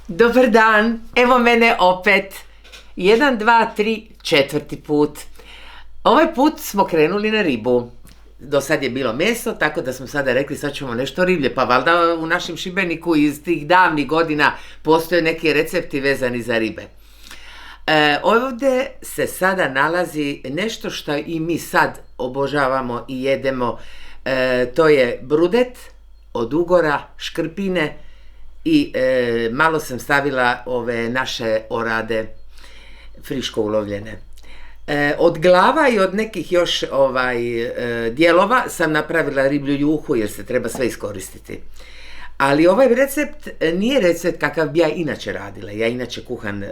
Dobar dan, evo mene opet. 1, 2, 3, 4. put. Ovaj put smo krenuli na ribu. Do sad je bilo meso, tako da smo sada rekli sad ćemo nešto riblje. Pa valjda u našem Šibeniku iz tih davnih godina postoje neki recepti vezani za ribe. Ovdje se sada nalazi nešto što i mi sad obožavamo i jedemo. To je brudet od ugora, škrpine i malo sam stavila ove naše orade friško ulovljene. Od glava i od nekih još dijelova sam napravila riblju juhu jer se treba sve iskoristiti. Ali ovaj recept nije recept kakav bi ja inače radila. Ja inače kuham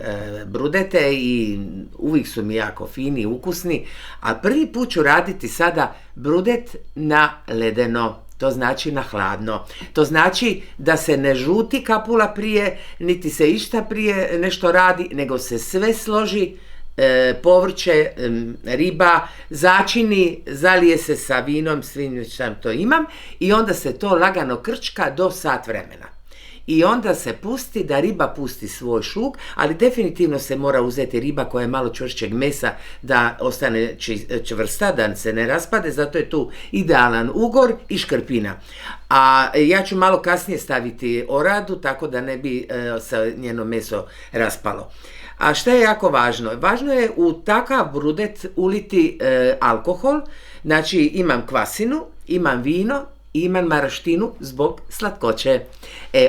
brudete i uvijek su mi jako fini i ukusni, a prvi put ću raditi sada brudet na ledeno. To znači na hladno. To znači da se ne žuti kapula prije, niti se išta prije nešto radi, nego se sve složi, povrće, riba, začini, zalije se sa vinom, svim što to imam i onda se to lagano krčka do sat vremena. I onda se pusti da riba pusti svoj šuk, ali definitivno se mora uzeti riba koja je malo čvršćeg mesa da ostane čvrsta, da se ne raspade, zato je tu idealan ugor i škrpina. A ja ću malo kasnije staviti oradu, tako da ne bi se njeno meso raspalo. A šta je jako važno? Važno je u takav brudet uliti alkohol, znači imam kvasinu, imam vino, imam maraštinu zbog slatkoće.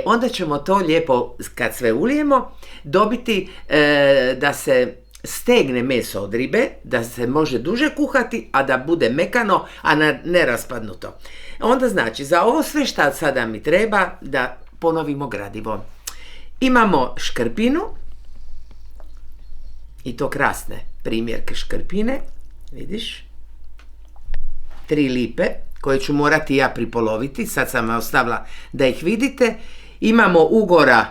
Onda ćemo to lijepo, kad sve ulijemo, dobiti da se stegne meso od ribe, da se može duže kuhati, a da bude mekano, a ne raspadnuto. Onda znači, za ovo sve što sada mi treba, da ponovimo gradivo. Imamo škrpinu, i to krasne primjerke škrpine, vidiš, 3 lipe, koje ću morati ja pripoloviti, sad sam vam ostavila da ih vidite. Imamo ugora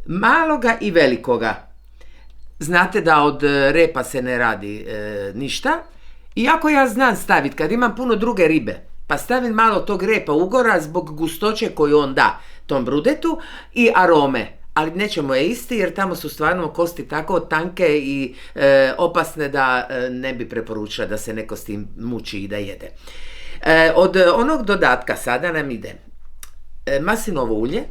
maloga i velikoga. Znate da od repa se ne radi ništa. Iako ja znam staviti, kad imam puno druge ribe, pa stavim malo tog repa ugora zbog gustoće koju on da tom brudetu i arome. Ali nećemo je isti jer tamo su stvarno kosti tako tanke i opasne da ne bi preporučila da se neko s tim muči i da jede. Od onog dodatka sada nam ide maslinovo ulje,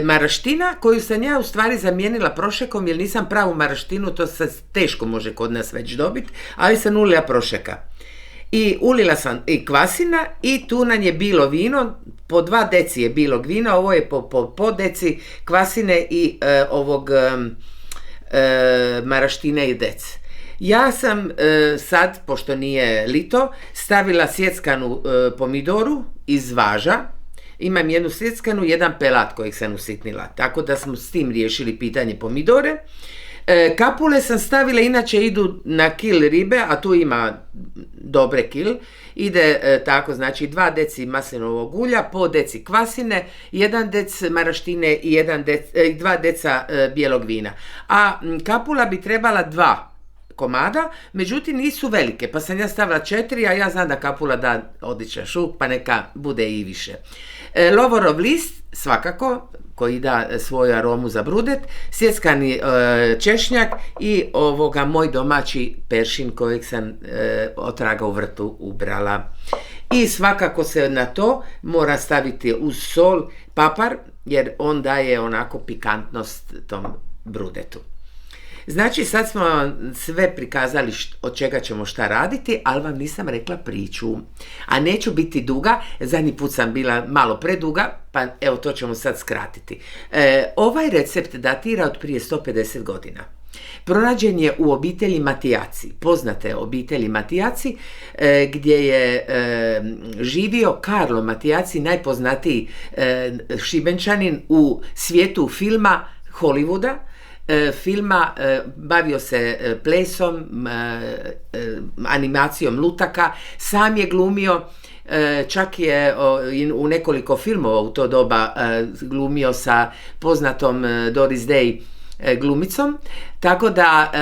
maraština koju sam ja u stvari zamijenila prošekom jer nisam pravu maraštinu, to se teško može kod nas već dobiti, ali sam ulila prošeka. I ulila sam i kvasina i tu nam je bilo vino, po 2 deci je bilog vina, ovo je po deci kvasine i ovog maraštine i dec. Ja sam sad, pošto nije lito, stavila sjeckanu pomidoru iz važa. Imam jednu sjeckanu, jedan pelat kojeg sam usitnila, tako da smo s tim riješili pitanje pomidore. Kapule sam stavila, inače idu na kil ribe, a tu ima dobre kil. Ide tako, znači 2 deci maslinovog ulja, po deci kvasine, 1 dec maraštine i 2 deca bijelog vina. A kapula bi trebala 2 komada, međutim nisu velike, pa sam ja stavila 4, a ja znam da kapula da odličan šuk, pa neka bude i više. Lovorov list, svakako, koji da svoju aromu za brudet, sjeckani češnjak i ovoga moj domaći peršin kojeg sam otraga u vrtu ubrala. I svakako se na to mora staviti uz sol papar, jer on daje onako pikantnost tom brudetu. Znači sad smo vam sve prikazali od čega ćemo šta raditi, ali vam nisam rekla priču. A neću biti duga, zadnji put sam bila malo preduga, pa evo to ćemo sad skratiti. Ovaj recept datira od prije 150 godina. Pronađen je u obitelji Matijaci, poznate obitelji Matijaci, gdje je živio Karlo Matijaci, najpoznatiji Šibenčanin u svijetu filma Hollywooda, filma, bavio se plesom, animacijom lutaka, sam je glumio, čak je u nekoliko filmova u to doba glumio sa poznatom Doris Day glumicom, tako da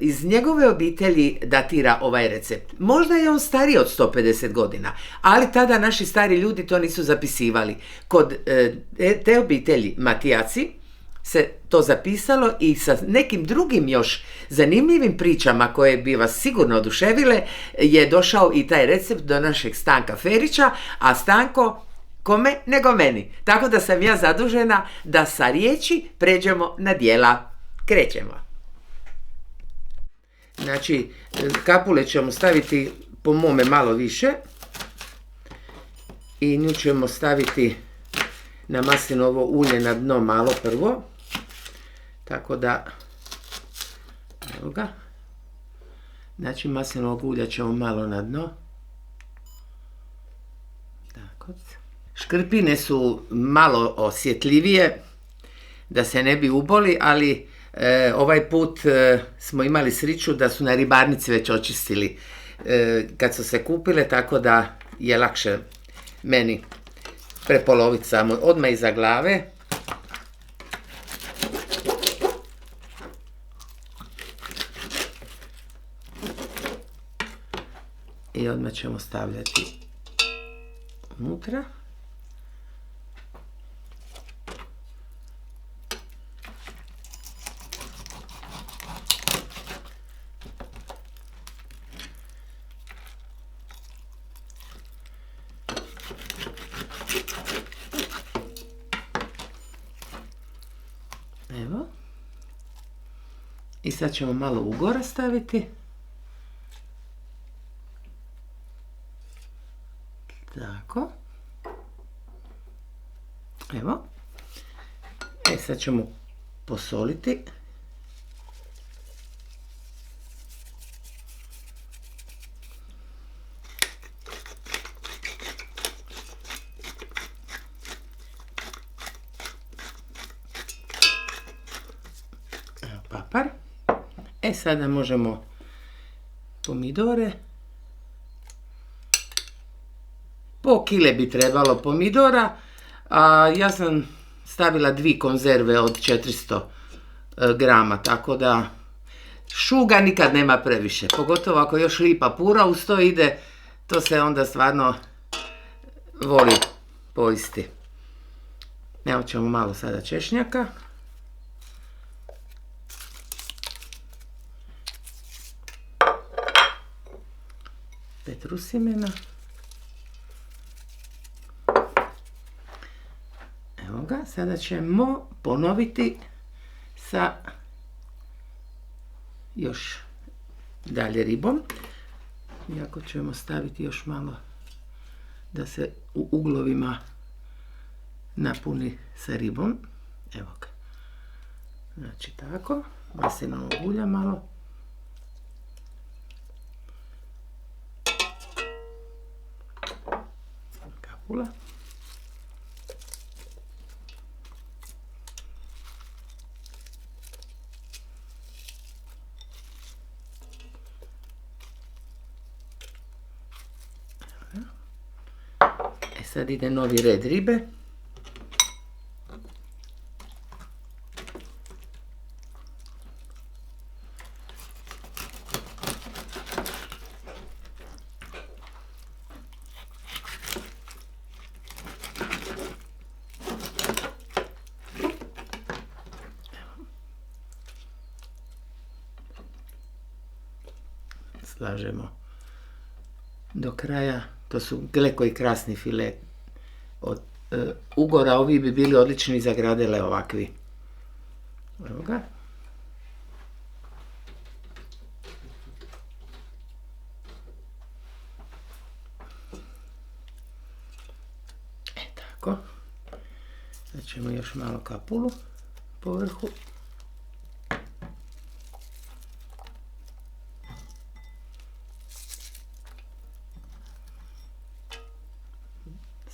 iz njegove obitelji datira ovaj recept. Možda je on stariji od 150 godina, ali tada naši stari ljudi to nisu zapisivali. Kod te obitelji Matijaci se to zapisalo i sa nekim drugim još zanimljivim pričama koje bi vas sigurno oduševile je došao i taj recept do našeg Stanka Ferića, a Stanko kome nego meni. Tako da sam ja zadužena da sa riječi pređemo na djela. Krećemo. Znači, kapule ćemo staviti po mome malo više i nju ćemo staviti na maslinovo ulje na dno malo prvo. Tako da, evo ga. Znači, maslinovog ulja ćemo malo na dno. Tako. Škrpine su malo osjetljivije, da se ne bi uboli, ali ovaj put smo imali sriću da su na ribarnici već očistili kad su se kupile, tako da je lakše meni prepoloviti samo odmah iza glave. I odmah ćemo stavljati unutra. Evo. I sad ćemo malo ugora staviti. Tako. Evo. Sad ćemo posoliti. Evo papar. Sada možemo pomidore. Po kile bi trebalo pomidora, a ja sam stavila 2 konzerve od 400 grama, tako da šuga nikad nema previše, pogotovo ako još lipa pura uz to ide, to se onda stvarno voli pojesti. Evo ćemo malo sada češnjaka. Petrusimena. Evo ga, sada ćemo ponoviti sa još dalje ribom. Iako ćemo staviti još malo da se u uglovima napuni sa ribom. Evo ga. Znači tako, maslinovog ulja malo. Kapula. Sad ide novi red ribe. Slažemo do kraja. To su gle koji krasni file od ugora, ovi bi bili odlični za gradele ovakvi. Evo ga. Tako. Sad ćemo još malo kapulu po vrhu.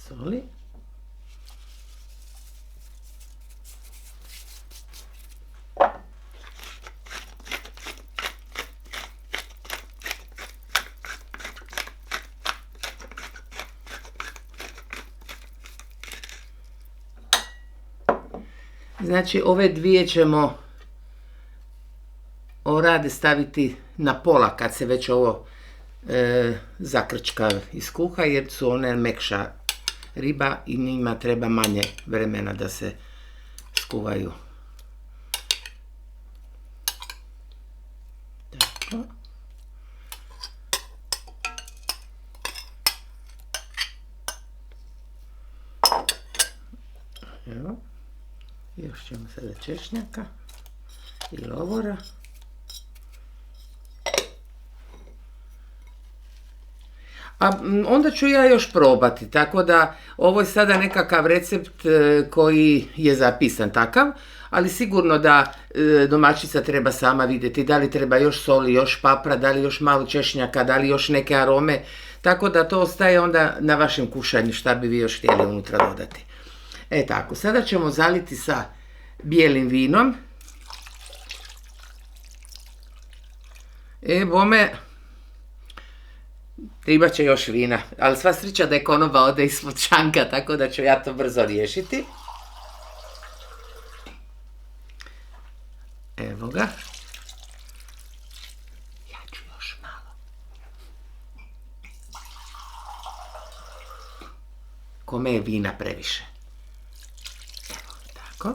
Soli. Znači ove dvije ćemo rade staviti na pola kad se već ovo zakrčka iskuha, jer su one mekša riba i njima treba manje vremena da se skuvaju. Tako. Evo, još ćemo sada češnjaka i lovora. A onda ću ja još probati, tako da ovo je sada nekakav recept koji je zapisan takav, ali sigurno da domaćica treba sama vidjeti da li treba još soli, još papra, da li još malo češnjaka, da li još neke arome, tako da to ostaje onda na vašem kušanju šta bi vi još htjeli unutra dodati. Tako, sada ćemo zaliti sa bijelim vinom. Bome, treba će još vina, ali sva sreća da je konoba ode ispod šanka, tako da ću ja to brzo riješiti. Evo ga. Ja ću još malo. Kome je vina previše? Evo, tako.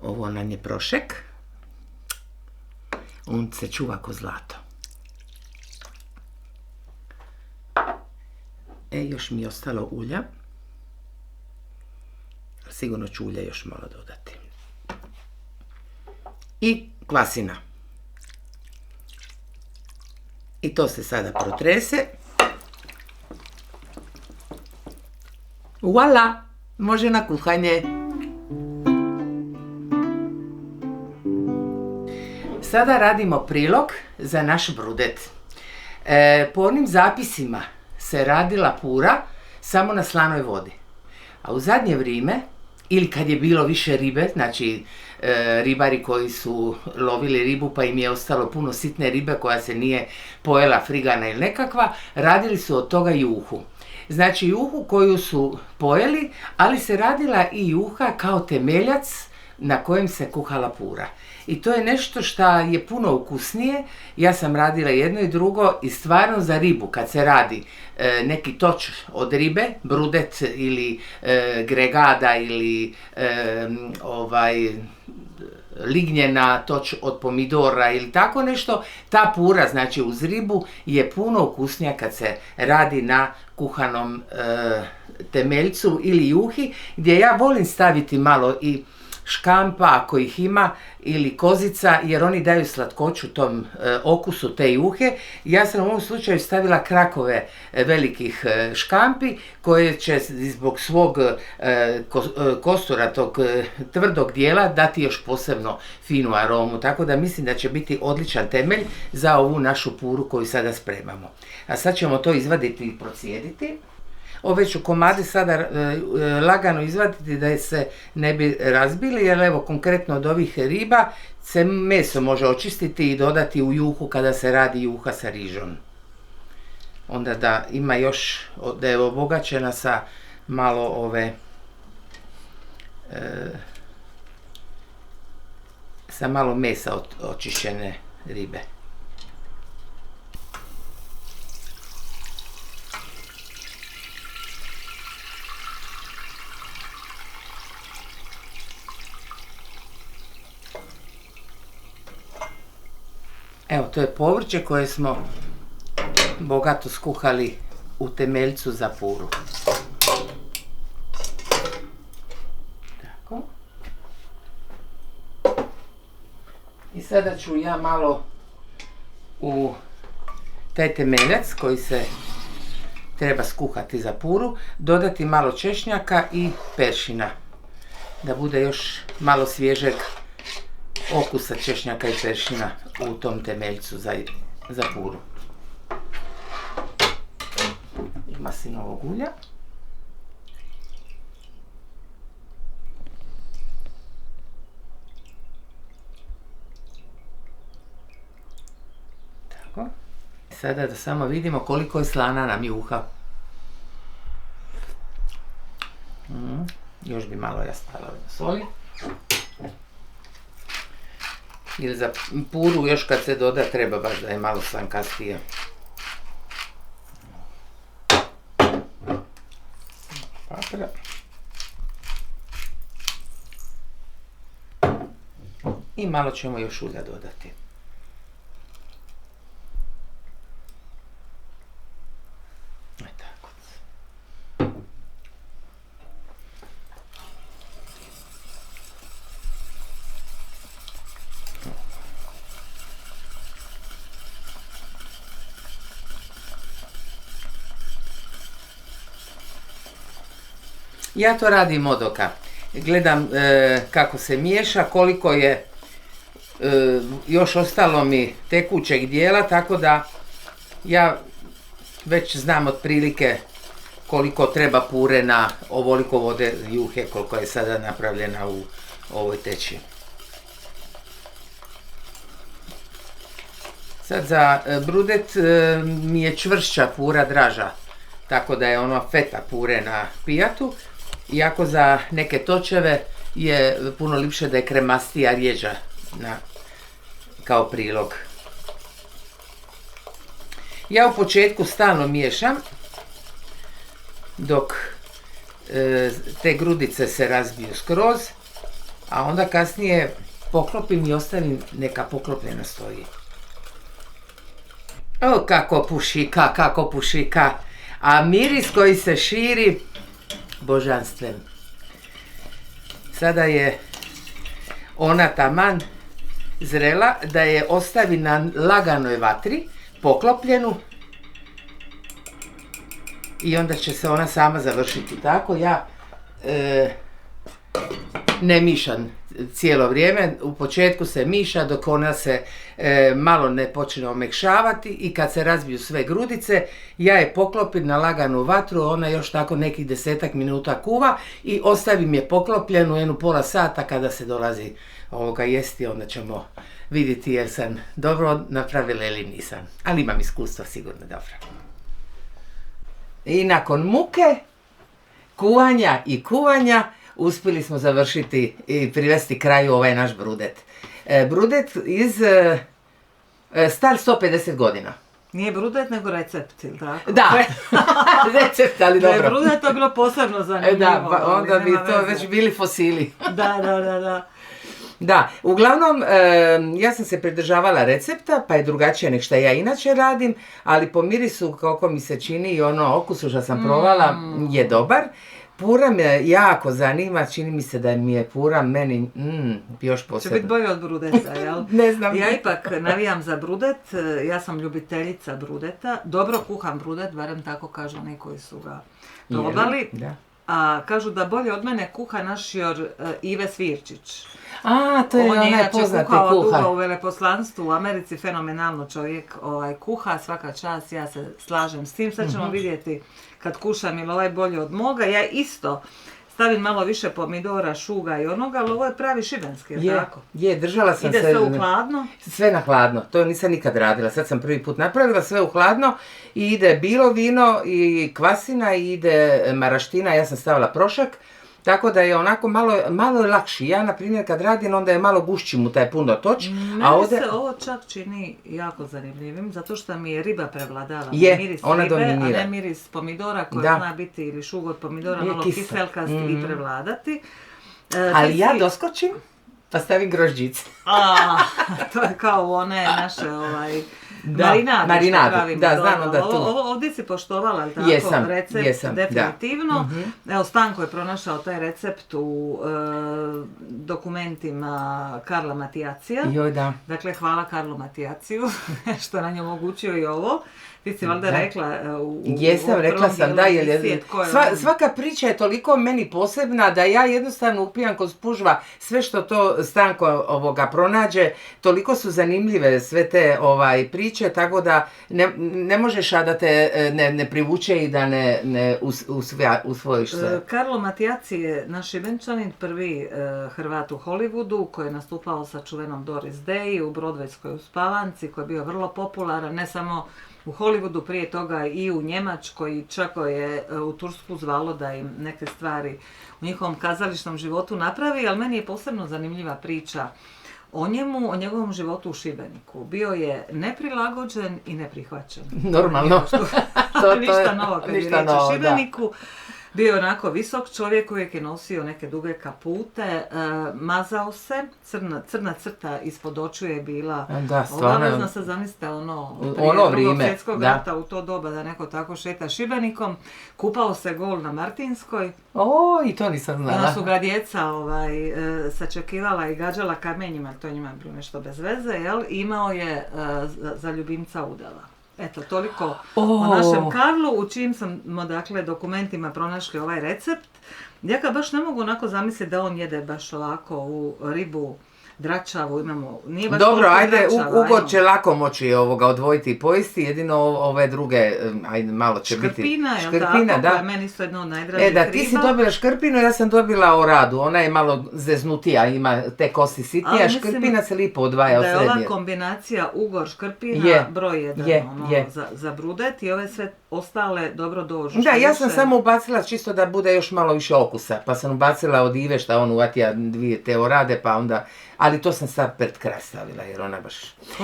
Ovo nam je prošek. On se čuva ko zlato. Još mi je ostalo ulja. Sigurno ću ulja još malo dodati. I kvasina. I to se sada protrese. Voila! Može na kuhanje. Sada radimo prilog za naš brudet. Po onim zapisima se radila pura samo na slanoj vodi. A u zadnje vrijeme, ili kad je bilo više ribe, znači ribari koji su lovili ribu pa im je ostalo puno sitne ribe koja se nije pojela, frigana ili nekakva, radili su od toga juhu. Znači juhu koju su pojeli, ali se radila i juha kao temeljac na kojem se kuhala pura. I to je nešto što je puno ukusnije. Ja sam radila jedno i drugo i stvarno za ribu kad se radi neki toč od ribe, brudet ili gregada ili lignjena toč od pomidora ili tako nešto, ta pura, znači uz ribu, je puno ukusnija kad se radi na kuhanom temeljcu ili juhi, gdje ja volim staviti malo i škampa ako ih ima ili kozica, jer oni daju slatkoću tom okusu te juhe. Ja sam u ovom slučaju stavila krakove velikih škampi koje će zbog svog kostura, tog tvrdog dijela, dati još posebno finu aromu, tako da mislim da će biti odličan temelj za ovu našu puru koju sada spremamo. A sad ćemo to izvaditi i procijediti. Ove ću komade sada lagano izvaditi da se ne bi razbili, jer evo konkretno od ovih riba se meso može očistiti i dodati u juhu kada se radi juha sa rižom. Onda da ima još, da je obogaćena sa malo ove, sa malo mesa od očišćene ribe. Evo, to je povrće koje smo bogato skuhali u temeljcu za puru. Tako. I sada ću ja malo u taj temeljac koji se treba skuhati za puru dodati malo češnjaka i peršina, da bude još malo svježeg okusa češnjaka i peršina u tom temeljcu za puru. I maslinovog ulja. Tako. Sada da samo vidimo koliko je slana nam juha. Još bi malo ja stavila soli. Ili za puru još kad se doda treba baš da je malo slankastija. Papra. I malo ćemo još ulja dodati. Tako. Ja to radim od oka. Gledam kako se miješa, koliko je još ostalo mi tekućeg dijela, tako da ja već znam otprilike koliko treba pure na ovoliko vode juhe koliko je sada napravljena u ovoj teći. Sad za brudet mi je čvršća pura, draža, tako da je ono feta pure na pijatu, iako za neke točeve je puno lipše da je kremastija, rjeđa kao prilog. Ja u početku stalno miješam dok te grudice se razbiju skroz, a onda kasnije poklopim i ostavim neka poklopljena stoji. O, kako pušika, a miris koji se širi, božanstven. Sada je ona taman zrela da je ostavi na laganoj vatri, poklopljenu, i onda će se ona sama završiti. Tako ja ne mišam cijelo vrijeme, u početku se miša dok ona se malo ne počne omekšavati i kad se razbiju sve grudice, ja je poklopim na laganu vatru, ona još tako nekih 10 minuta kuva i ostavim je poklopljenu jednu pola sata. Kada se dolazi jesti, onda ćemo vidjeti jer sam dobro napravila ili nisam, ali imam iskustva sigurno dobro. I nakon muke, kuvanja i kuvanja, uspjeli smo završiti i privesti kraju ovaj naš brudet. Brudet star 150 godina. Nije brudet, nego recept, ili tako? Da, recept, ali dobro. Da je brudet, to je bilo posebno zanimljivo. Da, onda bi to već bili fosili. Da. Da, uglavnom, ja sam se pridržavala recepta, pa je drugačije nek što ja inače radim, ali po mirisu, kako mi se čini, i okusu što sam provala, je dobar. Pura me jako zanima, čini mi se da mi je pura meni još posebno. Će biti bolje od brudeta, jel? Ne znam. Ja ipak navijam za brudet, ja sam ljubiteljica brudeta, dobro kuham brudet, barem tako kažu oni koji su ga probali. A kažu da bolje od mene kuha našior Ive Svirčić. A, to je onaj poznati kuhar. On je dugo u veleposlanstvu u Americi, fenomenalno čovjek kuha, svaka čast, ja se slažem s tim. Sad ćemo vidjeti kad kušam ili ovaj bolje od moga. Ja isto stavim malo više pomidora, šuga i onoga, ali ovo je pravi šibenski, je tako? Je, držala sam Ide sve u hladno? Sve na hladno, to nisam nikad radila, sad sam prvi put napravila sve u hladno i ide bilo vino i kvasina i ide maraština, ja sam stavila prošak, tako da je onako malo lakši. Ja, na primjer, kad radim, onda je malo gušći mu taj puno toč. Meni se ovo čak čini jako zanimljivim, zato što mi je riba prevladala. Miris ona ribe, dominira. A ne miris pomidora koji zna biti, ili šug od pomidora, malo kiselkast i prevladati. Ali ja doskočim, pa stavim grožđice. To je kao one naše marinade. Da, znam da tu. Ovdje si poštovala, tako, recept definitivno. Evo, Stanko je pronašao taj recept u dokumentima Karla Matijacija. Dakle, hvala Karlu Matijaciju što nam je omogućio i ovo. Ti si valjda rekla rekla sam, da, jer svaka priča je toliko meni posebna da ja jednostavno upijam kod spužva sve što to Stanko pronađe, toliko su zanimljive sve te priče, tako da ne možeš da te ne privuče i da ne usvojiš sve. Karlo Matijaci je naš Šibenčanin, prvi Hrvat u Hollywoodu koji je nastupao sa čuvenom Doris Day u Brodvejskoj uspavanci, koji je bio vrlo popularan, ne samo u Hollywoodu, prije toga i u Njemačkoj, čak je u Tursku zvalo da im neke stvari u njihovom kazališnom životu napravi, ali meni je posebno zanimljiva priča o njemu, o njegovom životu u Šibeniku. Bio je neprilagođen i neprihvaćen. Normalno. Ništa novo kad je riječ o Šibeniku. Bio je onako visok čovjek, uvijek je nosio neke duge kapute, mazao se, crna crta ispod očiju je bila obavezna. Sad zamislite prije Drugog svjetskog rata u to doba da neko tako šeta Šibenikom. Kupao se gol na Martinskoj. I to nisam znala. Onda su ga djeca sačekivala i gađala kamenjima, to njima je bilo nešto bez veze, jel? Imao je za ljubimca udava. Eto, toliko o našem Karlu, u čijim smo, dakle, dokumentima pronašli ovaj recept. Ja ga baš ne mogu onako zamisliti da on jede baš ovako u ribu dračavu, imamo, nije baš dobro, ajde, Ugor će lako moći odvojiti i pojesti, jedino ove druge, ajde, malo će škrpina, biti. Škrpina, da. Koja je meni isto jedno od najdražih riba. Ti si dobila škrpinu, ja sam dobila oradu, ona je malo zeznutija, ima te kosti sitnije, a škrpina se lipo odvaja od srednje. Da je ova kombinacija Ugor škrpina broj jedan za brudet i ove sve ostale dobro dođu. Da, ja sam samo ubacila čisto da bude još malo više okusa, pa sam ubacila od Ive šta on uvatija 2 te orade, pa onda... Ali to sam sad pred kraj stavila jer ona baš...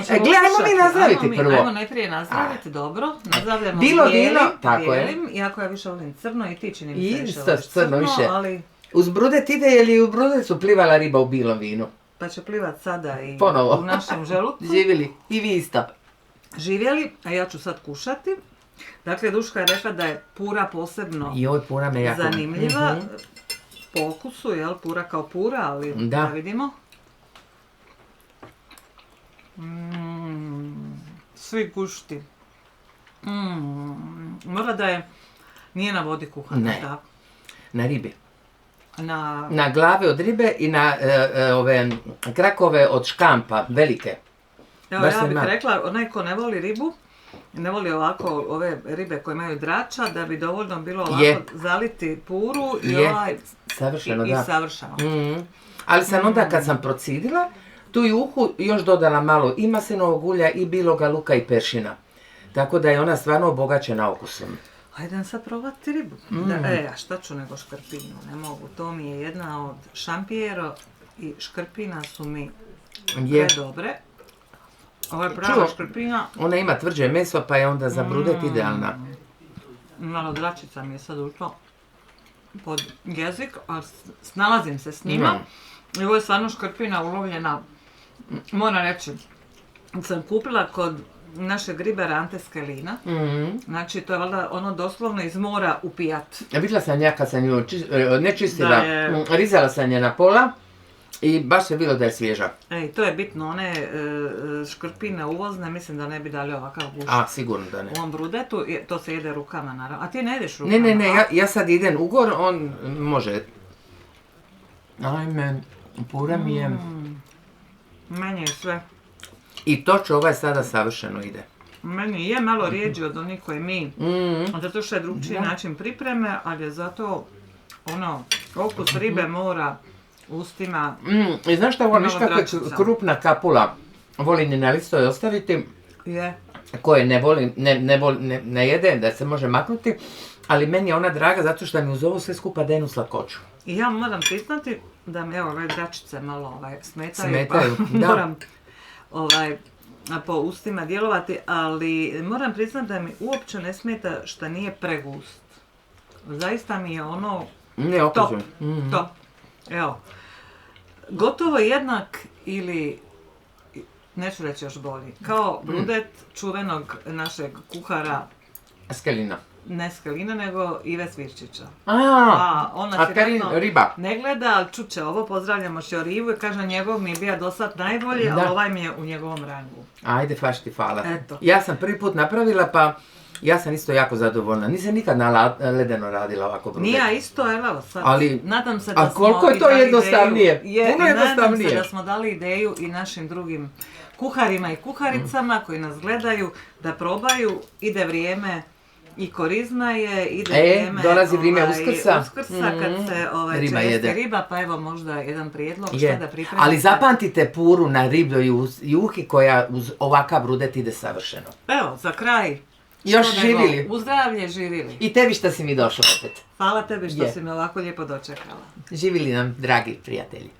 Gledajmo mi nazdraviti prvo. Ajmo najprije nazdraviti, dobro. Nazdravljamo bijelim, iako ja više volim crno i ti čini mi se više voliš crno, ali... Uz brudet ide, je li u brudetu plivala riba u bilom vinu? Pa će plivat sada i ponovo u našem želutku. Živjeli, i vi isto. Živjeli, a ja ću sad kušati. Dakle, Duška je rekla da je pura posebno zanimljiva. Po okusu, jel? Pura kao pura, ali da vidimo. Svi gušti. Mora da nije na vodi kuhana. Ne, tako? Na ribi. Na glave od ribe i na ove krakove od škampa, velike. Evo, ja bih rekla, onaj ko ne voli ribu, ne voli ovako ove ribe koje imaju drača, da bi dovoljno bilo ovako zaliti puru i savršeno, i savršeno. Ali sam onda kad sam procidila, tu i uhu još dodala malo i maslinovog ulja i biloga luka i peršina. Tako da je ona stvarno obogaćena okusom. Hajde sad probati ribu. A šta ću nego škrpinu, ne mogu. To mi je jedna od šampijero i škrpina su mi predobre. Ovo je prava škrpina. Ona ima tvrđe meso pa je onda za brudet idealna. Malo dračica mi je sad ušla pod jezik, ali snalazim se s njima. I ovo je stvarno škrpina ulovljena, moram reći, sam kupila kod našeg ribara Ante Skelina. Znači, to je valjda ono doslovno iz mora upijat. Vidjela sam ja kad sam ju ne čistila, rizala sam je na pola i baš se bilo da je svježa. To je bitno, one škrpine uvozne, mislim da ne bi dali ovakav gušt. Sigurno da ne. U ovom brudetu, to se jede rukama naravno. A ti ne jedeš rukama? Ne, ja sad idem Ugor, on može. Ajme, pura mi je. Meni je sve. I točno ovaj sada savršeno ide. Meni je malo rijeđi od onih koje mi, zato što je drugčiji način pripreme, ali je zato okus ribe mora ustima. I znaš šta voliš kako je krupna kapula, volim je na listoj ostaviti. Koje ne jede, da se može maknuti, ali meni je ona draga zato što mi uz ovo sve skupa daje jednu slakoću. I ja moram priznati da mi ove dračice malo smetaju, pa moram po ustima djelovati, ali moram priznati da mi uopće ne smeta što nije pregust. Zaista mi je top. Evo, gotovo jednak ili, neću reći još bolji, kao brudet čuvenog našeg kuhara Skelina. Ne Skelina, nego Ive Svirčića. Ona riba. Ne gleda, ali čuće ovo, pozdravljamo Šjorivu i kaže njegov mi je bio do sad najbolji, ali ovaj mi je u njegovom rangu. Ajde, faš ti hvala. Ja sam prvi put napravila, pa ja sam isto jako zadovoljna. Nisam nikad na ledeno radila ovako brudet. Nije isto, evo sad. Nadam se da smo koliko je to jednostavnije? Puno jednostavnije. Nadam se da smo dali ideju i našim drugim kuharima i kuharicama koji nas gledaju da probaju, ide vrijeme. I korizma je, ide vrijeme, dolazi vrijeme Uskrsa kad se česti riba, pa evo možda jedan prijedlog šta da pripremite. Ali zapamtite puru na ribljoj juhi koja uz ovakav brudet ide savršeno. Evo, za kraj. Još živili. U zdravlje živili. I tebi što si mi došla opet. Hvala tebi što si me ovako lijepo dočekala. Živili nam, dragi prijatelji.